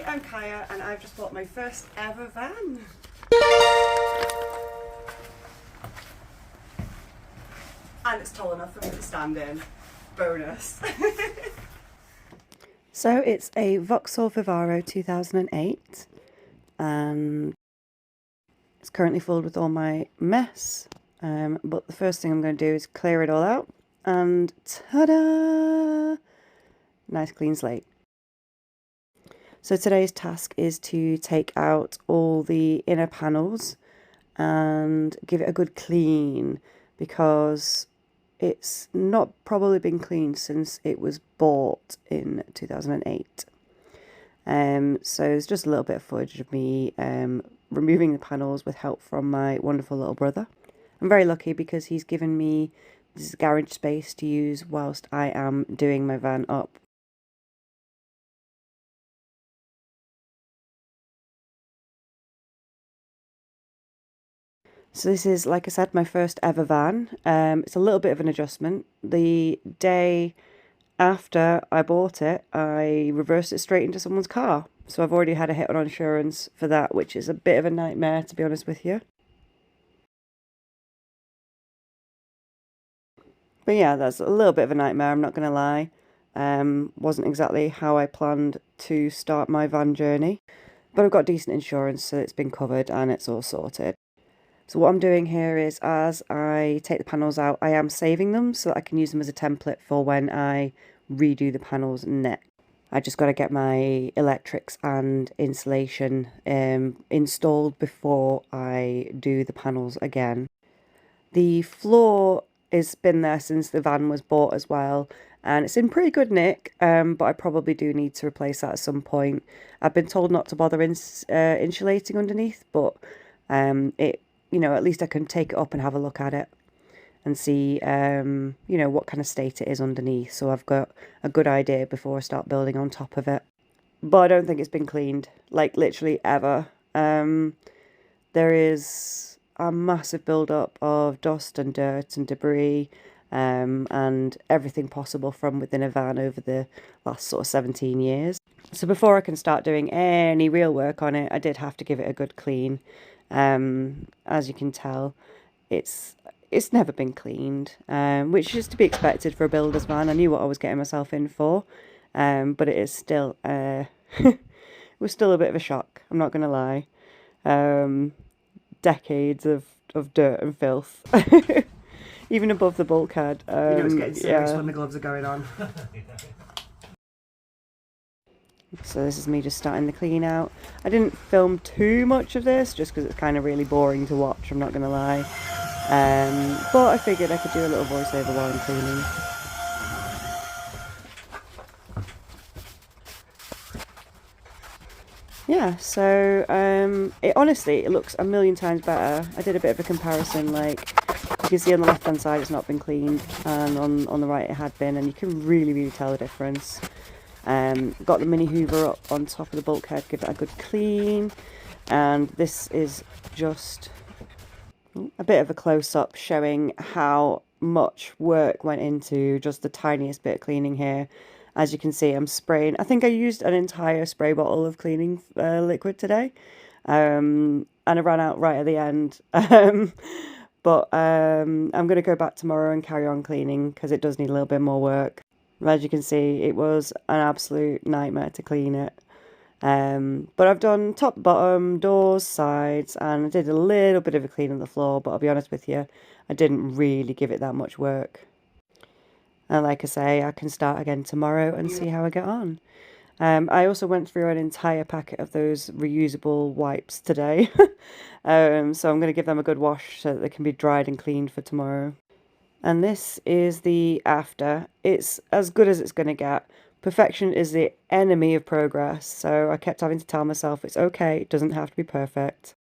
Hi, I'm Kaya and I've just bought my first ever van. And it's tall enough for me to stand in. Bonus. So it's a Vauxhall Vivaro 2008 and it's currently filled with all my mess. But the first thing I'm going to do is clear it all out and ta-da! Nice clean slate. So today's task is to take out all the inner panels and give it a good clean, because it's not probably been cleaned since it was bought in 2008. So there's just a little bit of footage of me removing the panels with help from my wonderful little brother. I'm very lucky because he's given me this garage space to use whilst I am doing my van up. So this is, like I said, my first ever van. It's a little bit of an adjustment. The day after I bought it, I reversed it straight into someone's car. So I've already had a hit on insurance for that, which is a bit of a nightmare, to be honest with you. But yeah, that's a little bit of a nightmare, I'm not going to lie. Wasn't exactly how I planned to start my van journey. But I've got decent insurance, so it's been covered and it's all sorted. So what I'm doing here is, as I take the panels out, I am saving them so that I can use them as a template for when I redo the panels next. I just got to get my electrics and insulation installed before I do the panels again. The floor has been there since the van was bought as well, and it's in pretty good nick, but I probably do need to replace that at some point. I've been told not to bother insulating underneath, but you know, at least I can take it up and have a look at it and see, you know, what kind of state it is underneath. So I've got a good idea before I start building on top of it. But I don't think it's been cleaned, like literally ever. There is a massive build-up of dust and dirt and debris and everything possible from within a van over the last sort of 17 years. So before I can start doing any real work on it, I did have to give it a good clean. As you can tell, it's never been cleaned, which is to be expected for a builder's van. I knew what I was getting myself in for, but it is still it was still a bit of a shock, I'm not going to lie. Decades of dirt and filth, even above the bulkhead. You know it's getting serious when the gloves are going on. So this is me just starting the clean out. I didn't film too much of this just because it's kind of really boring to watch, I'm not going to lie. But I figured I could do a little voiceover while I'm cleaning. Yeah, so it honestly, it looks a million times better. I did a bit of a comparison, like you can see on the left hand side it's not been cleaned, and on the right it had been, and you can really tell the difference. Got the mini hoover up on top of the bulkhead, give it a good clean, and this is just a bit of a close-up showing how much work went into just the tiniest bit of cleaning here. As you can see, I'm spraying, I think I used an entire spray bottle of cleaning liquid today, and I ran out right at the end. But I'm going to go back tomorrow and carry on cleaning because it does need a little bit more work. As you can see, it was an absolute nightmare to clean it. But I've done top, bottom, doors, sides, and I did a little bit of a clean on the floor, but I'll be honest with you, I didn't really give it that much work. And like I say, I can start again tomorrow and see how I get on. I also went through an entire packet of those reusable wipes today. So I'm going to give them a good wash so that they can be dried and cleaned for tomorrow. And this is the after. It's as good as it's going to get. Perfection is the enemy of progress, so I kept having to tell myself it's okay, it doesn't have to be perfect.